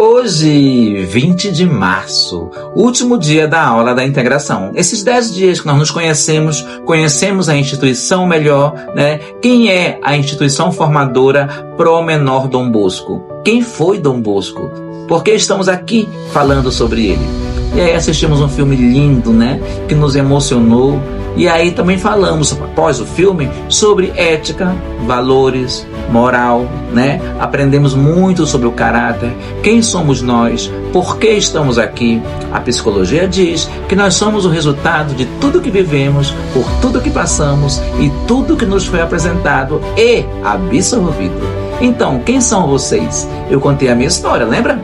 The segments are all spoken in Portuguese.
Hoje, 20 de março, último dia da aula da integração. Esses 10 dias que nós nos conhecemos a instituição melhor, né? Quem é a instituição formadora Pro Menor Dom Bosco? Quem foi Dom Bosco? Por que estamos aqui falando sobre ele? E aí assistimos um filme lindo, né? Que nos emocionou. E aí também falamos, após o filme, sobre ética, valores, moral, né? Aprendemos muito sobre o caráter, quem somos nós, por que estamos aqui. A psicologia diz que nós somos o resultado de tudo que vivemos, por tudo que passamos e tudo que nos foi apresentado e absorvido. Então, quem são vocês? Eu contei a minha história, lembra?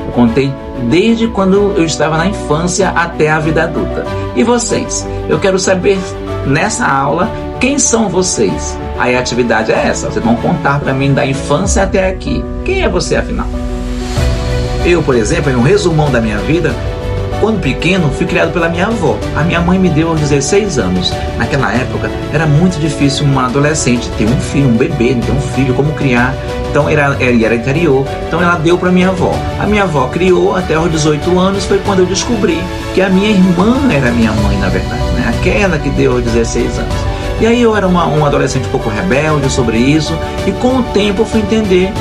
Eu contei desde quando eu estava na infância até a vida adulta. E vocês? Eu quero saber nessa aula quem são vocês. Aí a atividade é essa, vocês vão contar para mim da infância até aqui. Quem é você afinal? Eu, por exemplo, em um resumão da minha vida, quando pequeno, fui criado pela minha avó. A minha mãe me deu aos 16 anos. Naquela época, era muito difícil uma adolescente ter um filho, um bebê, ter um filho, como criar. Então, era interior. Então, ela deu para minha avó. A minha avó criou até aos 18 anos. Foi quando eu descobri que a minha irmã era minha mãe, na verdade, né? Aquela que deu aos 16 anos. E aí, eu era um adolescente um pouco rebelde sobre isso. E com o tempo, eu fui entender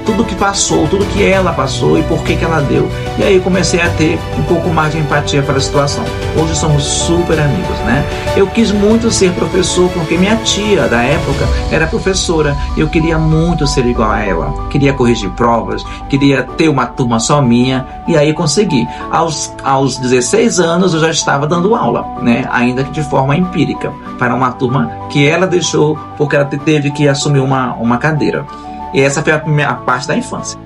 tudo que passou, tudo que ela passou e por que ela deu. E aí comecei a ter um pouco mais de empatia para a situação. Hoje somos super amigos, né? Eu quis muito ser professor porque minha tia da época era professora. Eu queria muito ser igual a ela. Queria corrigir provas, queria ter uma turma só minha e aí consegui. Aos 16 anos eu já estava dando aula, né? Ainda que de forma empírica, para uma turma que ela deixou porque ela teve que assumir uma cadeira. E essa foi a primeira parte da infância.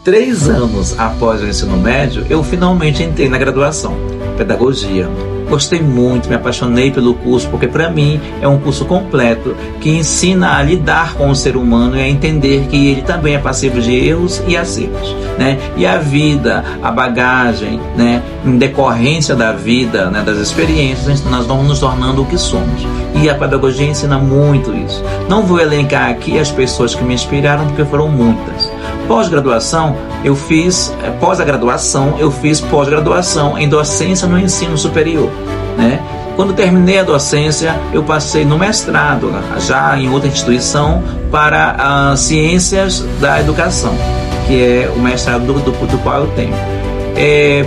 3 anos após o ensino médio, eu finalmente entrei na graduação, pedagogia. Gostei muito, me apaixonei pelo curso, porque para mim é um curso completo que ensina a lidar com o ser humano e a entender que ele também é passível de erros e acertos, né? E a vida, a bagagem, né? Em decorrência da vida, né? Das experiências, nós vamos nos tornando o que somos. E a pedagogia ensina muito isso. Não vou elencar aqui as pessoas que me inspiraram, porque foram muitas. Pós-graduação, eu fiz pós-graduação em docência no ensino superior, né? Quando terminei a docência, eu passei no mestrado, já em outra instituição, para ciências da educação, que é o mestrado do qual eu tenho.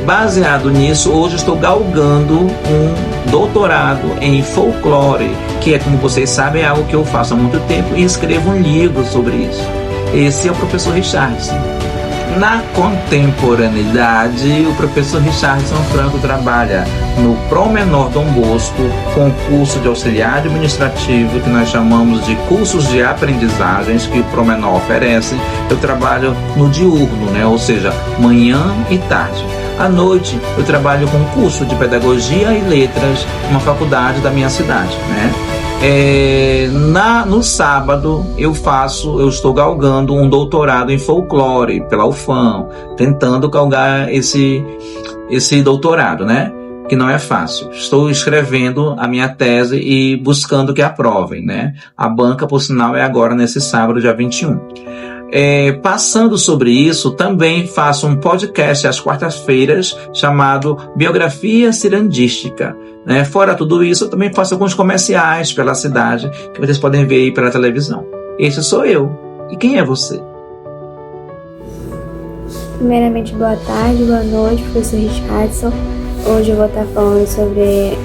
Baseado nisso, hoje estou galgando um doutorado em folclore, que é, como vocês sabem, é algo que eu faço há muito tempo e escrevo um livro sobre isso. Esse é o professor Richardson. Na contemporaneidade, o professor Richardson Franco trabalha no Pro Menor Dom Bosco, com curso de auxiliar administrativo, que nós chamamos de cursos de aprendizagens que o Pro Menor oferece. Eu trabalho no diurno, né? Ou seja, manhã e tarde. À noite, eu trabalho com curso de pedagogia e letras numa faculdade da minha cidade, né? No sábado eu estou galgando um doutorado em folclore pela UFAM, tentando galgar esse doutorado, né? Que não é fácil. Estou escrevendo a minha tese e buscando que aprovem, né? A banca, por sinal, é agora nesse sábado, dia 21. Passando sobre isso, também faço um podcast às quartas-feiras chamado Biografia Cirandística, né? Fora tudo isso, eu também faço alguns comerciais pela cidade que vocês podem ver aí pela televisão. Esse sou eu. E quem é você? Primeiramente, boa tarde, boa noite, professor Richardson. Hoje eu vou estar falando sobre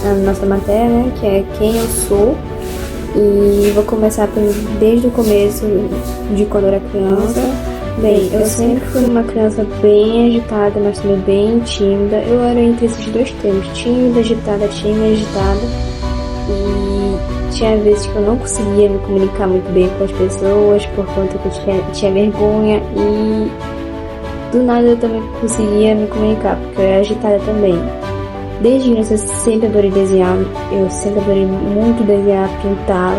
a nossa matéria, né, que é quem eu sou. E vou começar desde o começo, de quando eu era criança. Bem, eu sempre fui uma criança bem agitada, mas também bem tímida. Eu era entre esses dois termos, tímida, agitada. E tinha vezes que eu não conseguia me comunicar muito bem com as pessoas, por conta que eu tinha vergonha. E do nada eu também conseguia me comunicar, porque eu era agitada também. Desde criança eu sempre adorei desenhar, eu sempre adorei muito desenhar, pintar,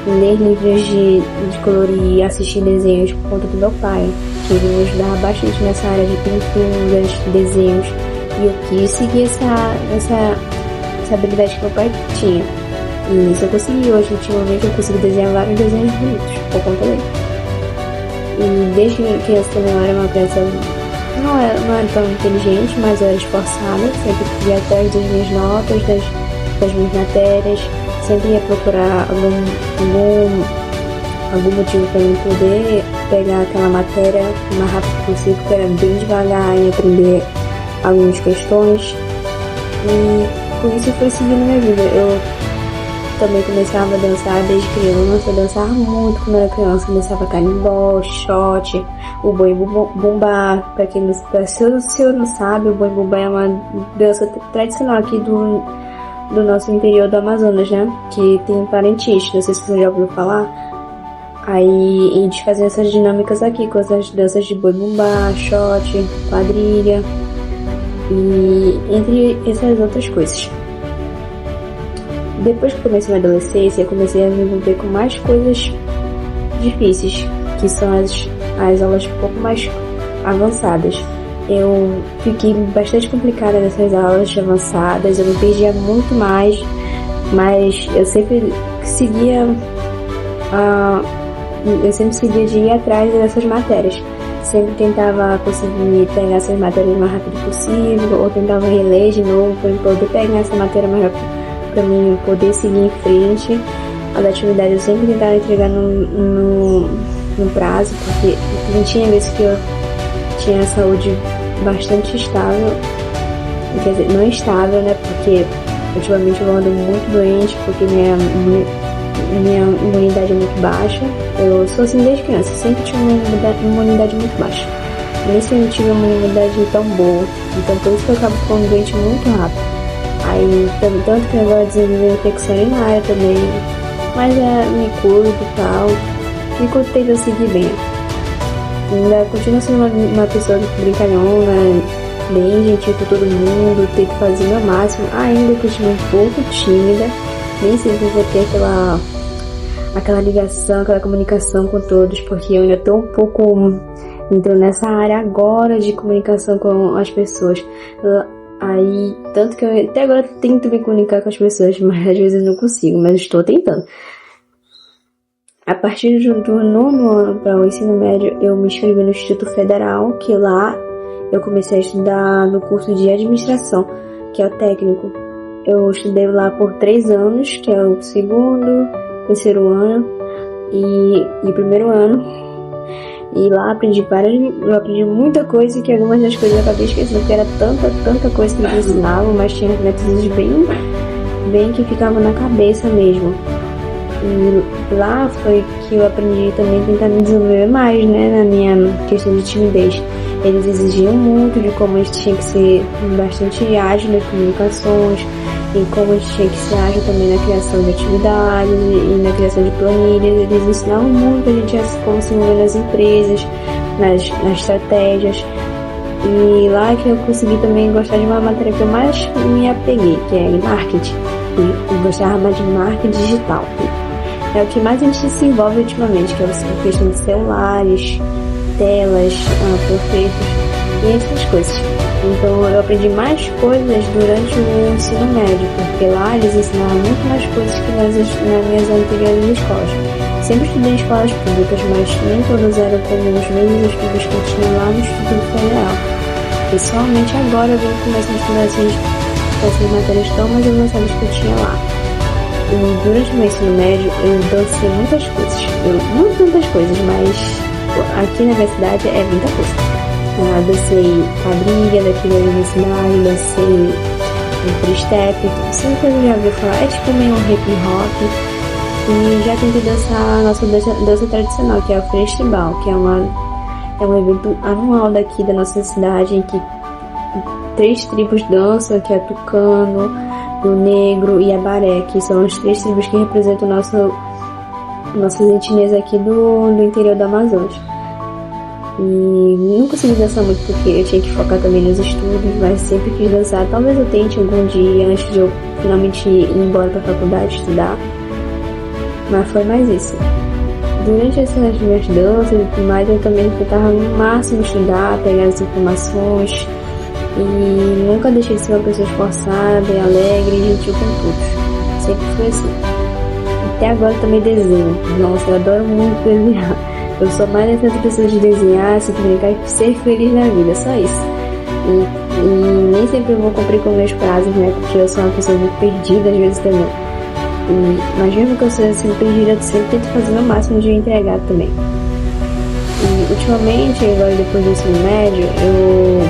ler livros de colorir, assistir desenhos por conta do meu pai, que ele me ajudava bastante nessa área de pinturas, desenhos, e eu quis seguir essa habilidade que meu pai tinha. E isso eu consegui hoje, ultimamente eu consigo desenhar vários desenhos bonitos, por conta dele. E desde criança também eu era uma criança, não era tão inteligente, mas eu era esforçada, sempre ia atrás das minhas notas, das minhas matérias, sempre ia procurar algum motivo para eu poder pegar aquela matéria o mais rápido possível, porque era bem devagar em aprender algumas questões. E com isso foi seguindo minha vida. Eu também começava a dançar desde criança, eu dançava muito quando era criança, eu dançava carimbó, shot, o boi bumbá. Se eu não sabe, o boi bumbá é uma dança tradicional aqui do nosso interior do Amazonas, né? Que tem Parintins, não sei se você já ouviu falar. Aí eles fazem essas dinâmicas aqui com essas danças de boi bumbá, shot, quadrilha e entre essas outras coisas. Depois que comecei minha adolescência, eu comecei a me envolver com mais coisas difíceis, que são as aulas um pouco mais avançadas. Eu fiquei bastante complicada nessas aulas avançadas, eu me perdia muito mais, mas eu sempre seguia de ir atrás dessas matérias. Sempre tentava conseguir pegar essas matérias o mais rápido possível, ou tentava reler de novo para poder pegar essa matéria mais rápido, para mim poder seguir em frente. As atividades eu sempre tentava entregar no prazo, porque não tinha vezes que eu tinha a saúde bastante estável, quer dizer, não estável, né, porque ultimamente eu ando muito doente, porque minha imunidade é muito baixa. Eu sou assim desde criança, sempre tive uma imunidade muito baixa. Nesse eu não tive uma imunidade tão boa, então por isso que eu acabo ficando doente muito rápido. Aí, tanto que agora desenvolvi infecção urinária também, mas me cuido e tal, fico tentando seguir bem. Ainda continuo sendo uma pessoa brincalhona, bem gentil com todo mundo, tento fazer o meu máximo, ainda continuo um pouco tímida, nem sempre vou ter aquela ligação, aquela comunicação com todos, porque eu ainda tô um pouco entrando nessa área agora de comunicação com as pessoas. Aí, tanto que eu até agora tento me comunicar com as pessoas, mas às vezes não consigo, mas estou tentando. A partir do nono ano para o ensino médio, eu me inscrevi no Instituto Federal, que lá eu comecei a estudar no curso de administração, que é o técnico. Eu estudei lá por 3 anos, que é o segundo, terceiro ano e primeiro ano. E lá eu aprendi muita coisa, que algumas das coisas eu acabei esquecendo, porque era tanta coisa que eles ensinavam, mas tinha métodos bem que ficavam na cabeça mesmo. E lá foi que eu aprendi também a tentar me desenvolver mais, né, na minha questão de timidez. Eles exigiam muito de como a gente tinha que ser bastante ágil nas comunicações, e como a gente tinha que ser ágil também na criação de atividades e na criação de planilhas. Eles ensinavam muito a gente como se envolver nas empresas, nas estratégias. E lá que eu consegui também gostar de uma matéria que eu mais me apeguei, que é marketing. Eu gostava mais de marketing digital. É o que mais a gente se envolve ultimamente, que é a questão de celulares, telas, panfletos e essas coisas. Então eu aprendi mais coisas durante o ensino médio, porque lá eles ensinavam muito mais coisas que nas minhas anteriores escolas. Sempre estudei em escolas públicas, mas nem todas eram como os mesmos estudos que eu tinha lá no Instituto Federal. Pessoalmente agora eu venho começando a estudar essas matérias tão mais avançadas que eu tinha lá. Durante o meu ensino médio eu dancei muitas coisas. Não tantas coisas, mas aqui na minha cidade é muita coisa. Dancei quadrilha daqui da minha cidade, dancei freestep, sempre que eu já ouviu falar, é tipo meio um hip hop. E já tentei dançar a nossa dança tradicional, que é o festival, que é um evento anual daqui da nossa cidade, em que 3 tribos dançam, que é Tucano, o Negro e a Baré, que são as 3 tribos que representam nossas etnias aqui do interior do Amazonas. E não consegui dançar muito porque eu tinha que focar também nos estudos, mas sempre quis dançar. Talvez eu tente algum dia antes de eu finalmente ir embora para a faculdade estudar, mas foi mais isso. Durante essas minhas danças e tudo mais, eu também tentava no máximo estudar, pegar as informações, e nunca deixei de ser uma pessoa esforçada, alegre e gentil com todos. Sempre foi assim. Até agora eu também desenho. Nossa, eu adoro muito desenhar. Eu sou mais dessas pessoas de desenhar, se comunicar e ser feliz na vida, só isso. E nem sempre eu vou cumprir com meus prazos, né? Porque eu sou uma pessoa muito perdida às vezes também. Mas mesmo que eu seja assim perdida, eu sempre tento fazer o meu máximo de entregar também. E ultimamente, agora depois do ensino médio, eu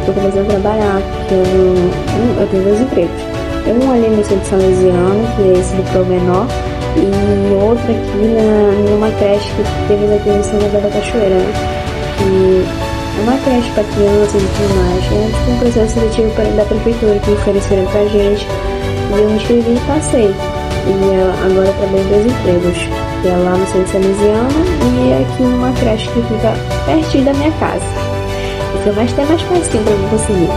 tô começando a trabalhar, porque eu tenho 2 empregos. Um ali no centro salesiano, que é esse do Pro Menor, e outro aqui numa creche que teve aqui em São José da Cachoeira, né? Que é uma creche para crianças e tudo mais. É tipo um processo seletivo da prefeitura que ofereceram pra gente. E eu me inscrevi e passei. E agora eu trabalho em 2 empregos, que é lá no centro salesiano e aqui numa creche que fica pertinho da minha casa. Então, mas tem mais fácil pra eu conseguir.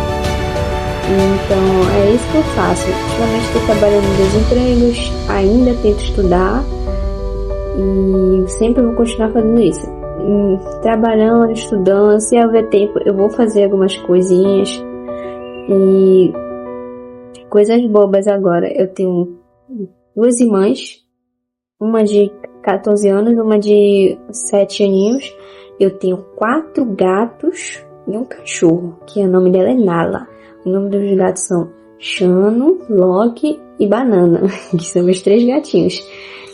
Então, é isso que eu faço. Ultimamente estou trabalhando em 2 empregos, ainda tento estudar e sempre vou continuar fazendo isso. Trabalhando, estudando, se houver tempo eu vou fazer algumas coisinhas. E coisas bobas agora. Eu tenho 2 irmãs, uma de 14 anos, uma de 7 aninhos. Eu tenho 4 gatos e um cachorro, que o nome dela é Nala. O nome dos gatos são Chano, Loki e Banana, que são meus 3 gatinhos.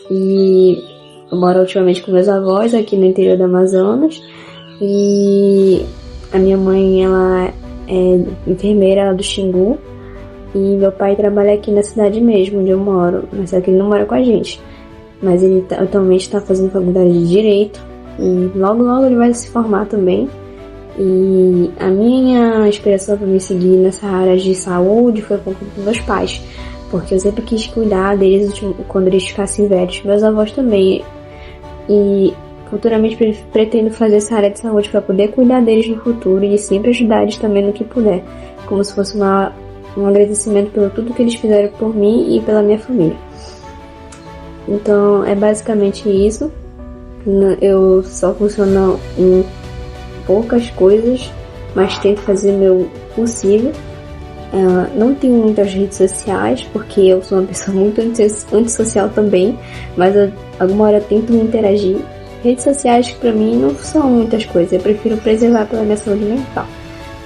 E eu moro ultimamente com meus avós aqui no interior do Amazonas. E a minha mãe, ela é enfermeira do Xingu. E meu pai trabalha aqui na cidade mesmo, onde eu moro. Mas só que ele não mora com a gente. Mas ele atualmente está fazendo faculdade de Direito. E logo logo ele vai se formar também. E a minha inspiração para me seguir nessa área de saúde foi com meus pais, porque eu sempre quis cuidar deles quando eles ficassem velhos, meus avós também, e futuramente pretendo fazer essa área de saúde para poder cuidar deles no futuro e sempre ajudar eles também no que puder, como se fosse um agradecimento pelo tudo que eles fizeram por mim e pela minha família. Então é basicamente isso. Eu só funciono em poucas coisas, mas tento fazer o meu possível. Não tenho muitas redes sociais, porque eu sou uma pessoa muito antissocial também, mas alguma hora eu tento me interagir. Redes sociais pra mim não são muitas coisas, eu prefiro preservar pela minha saúde mental,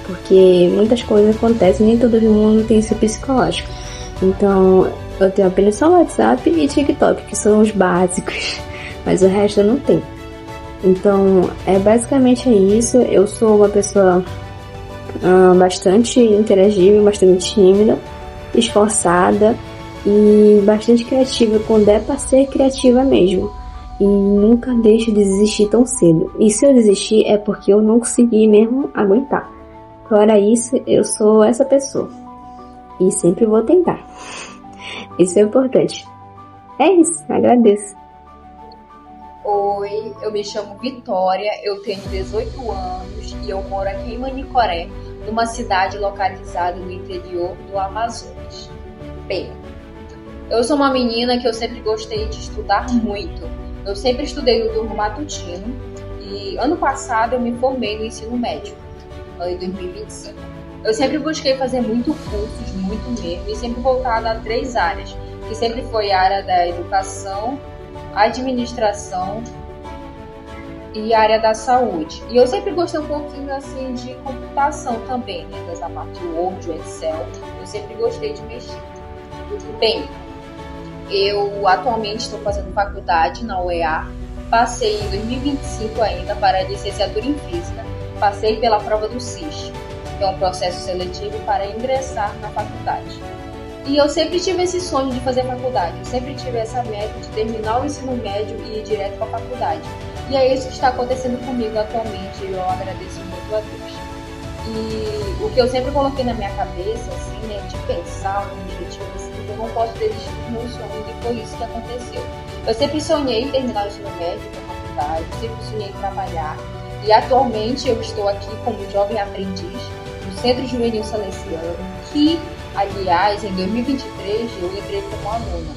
porque muitas coisas acontecem, nem todo mundo tem isso psicológico. Então eu tenho apenas só WhatsApp e TikTok, que são os básicos, mas o resto eu não tenho. Então, basicamente isso. Eu sou uma pessoa bastante interagível, bastante tímida, esforçada e bastante criativa, quando é pra ser criativa mesmo. E nunca deixo de desistir tão cedo. E se eu desistir é porque eu não consegui mesmo aguentar. Fora isso, eu sou essa pessoa. E sempre vou tentar. Isso é importante. É isso, agradeço. Oi, eu me chamo Vitória, eu tenho 18 anos e eu moro aqui em Manicoré, numa cidade localizada no interior do Amazonas. Bem, eu sou uma menina que eu sempre gostei de estudar muito. Eu sempre estudei no turno matutino e ano passado eu me formei no ensino médio, em 2025. Eu sempre busquei fazer muito cursos, muito mesmo, e sempre voltada a 3 áreas, que sempre foi a área da educação, administração e área da saúde. E eu sempre gostei um pouquinho assim de computação também, né? Dessa parte do Word, o Excel. Eu sempre gostei de mexer. Bem, eu atualmente estou fazendo faculdade na UEA. Passei em 2025 ainda para a licenciatura em Física. Passei pela prova do SIS, que é um processo seletivo para ingressar na faculdade. E eu sempre tive esse sonho de fazer faculdade, eu sempre tive essa meta de terminar o ensino médio e ir direto para a faculdade. E é isso que está acontecendo comigo atualmente, e eu agradeço muito a Deus. E o que eu sempre coloquei na minha cabeça, assim, né, de pensar um objetivo, assim, que eu não posso desistir dos meus sonhos, e foi isso que aconteceu. Eu sempre sonhei em terminar o ensino médio para a faculdade, sempre sonhei em trabalhar, e atualmente eu estou aqui como jovem aprendiz no Centro Juvenil Salesiano, que aliás, em 2023, eu entrei como aluna.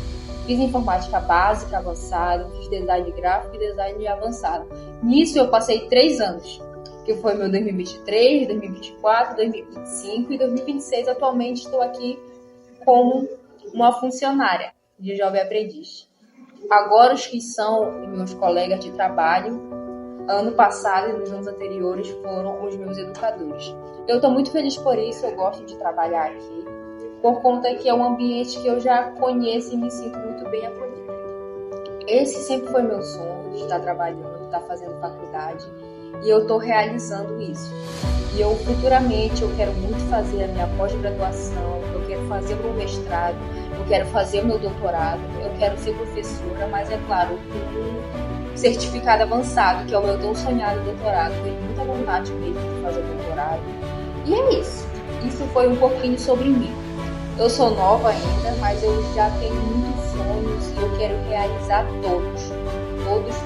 Fiz informática básica, avançada, fiz design gráfico e design avançado. Nisso eu passei 3 anos, que foi meu 2023, 2024, 2025 e 2026. Atualmente estou aqui como uma funcionária de jovem aprendiz. Agora os que são meus colegas de trabalho, ano passado e nos anos anteriores foram os meus educadores. Eu estou muito feliz por isso, eu gosto de trabalhar aqui, por conta que é um ambiente que eu já conheço e me sinto muito bem acolhida. Esse sempre foi meu sonho, de estar trabalhando, de estar fazendo faculdade, e eu estou realizando isso. E eu futuramente eu quero muito fazer a minha pós-graduação, eu quero fazer o meu mestrado, eu quero fazer o meu doutorado, eu quero ser professora, mas é claro, com um certificado avançado, que é o meu tão sonhado doutorado. Eu tenho muita vontade mesmo de fazer doutorado. E é isso. Isso foi um pouquinho sobre mim. Eu sou nova ainda, mas eu já tenho muitos sonhos e eu quero realizar todos. Todos.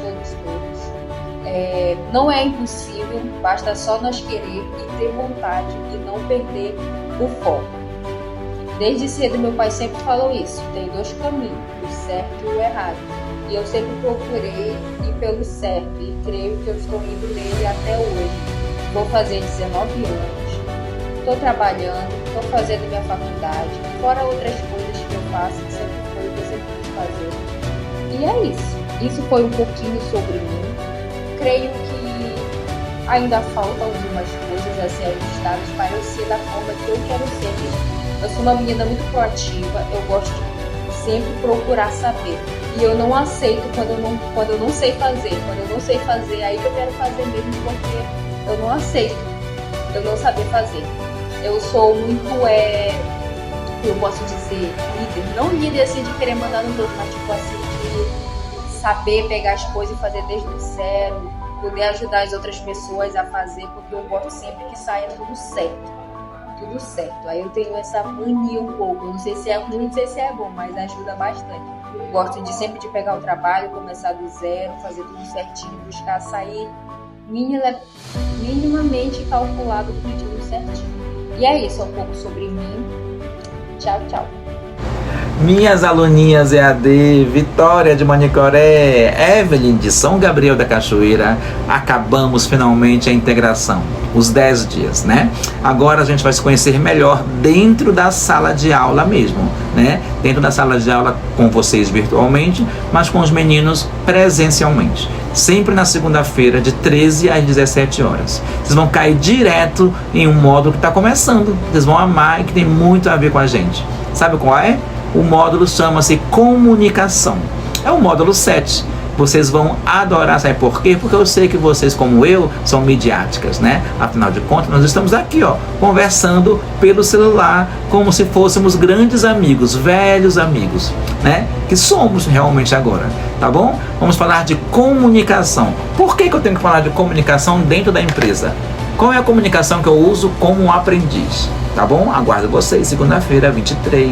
Não é impossível, basta só nós querer e ter vontade e não perder o foco. Desde cedo meu pai sempre falou isso, tem dois caminhos, o certo e o errado. E eu sempre procurei ir pelo certo e creio que eu estou indo nele até hoje. Vou fazer 19 anos, estou trabalhando, estou fazendo minha faculdade, fora outras coisas que eu faço, que sempre foi o que eu sempre quis fazer. E é isso. Isso foi um pouquinho sobre mim. Creio que ainda faltam algumas coisas a serem listadas para eu ser da forma que eu quero ser mesmo. Eu sou uma menina muito proativa, eu gosto de sempre procurar saber. E eu não aceito quando eu não sei fazer. Quando eu não sei fazer, aí que eu quero fazer mesmo, porque eu não aceito eu não saber fazer. Eu sou muito, eu posso dizer, líder. Não líder assim de querer mandar nos outros, mas tipo assim, de saber pegar as coisas e fazer desde o zero, poder ajudar as outras pessoas a fazer, porque eu gosto sempre que saia tudo certo. Tudo certo. Aí eu tenho essa mania um pouco. Eu não sei se é ruim, não sei se é bom, mas ajuda bastante. Gosto de sempre de pegar o trabalho, começar do zero, fazer tudo certinho, buscar sair minimamente calculado com tudo certinho. E é isso, é um pouco sobre mim. Tchau, tchau. Minhas aluninhas EAD, Vitória de Manicoré, Evelyn de São Gabriel da Cachoeira, acabamos finalmente a integração, os 10 dias, né? Agora a gente vai se conhecer melhor dentro da sala de aula mesmo, né? Dentro da sala de aula com vocês virtualmente, mas com os meninos presencialmente. Sempre na segunda-feira, de 13 às 17 horas. Vocês vão cair direto em um módulo que está começando. Vocês vão amar e que tem muito a ver com a gente. Sabe qual é? O módulo chama-se Comunicação. É o módulo 7. Vocês vão adorar, sabe por quê? Porque eu sei que vocês, como eu, são midiáticas, né? Afinal de contas, nós estamos aqui, ó, conversando pelo celular, como se fôssemos grandes amigos, velhos amigos, né? Que somos realmente agora, tá bom? Vamos falar de comunicação. Por que eu tenho que falar de comunicação dentro da empresa? Qual é a comunicação que eu uso como aprendiz? Tá bom? Aguardo vocês segunda-feira, 23.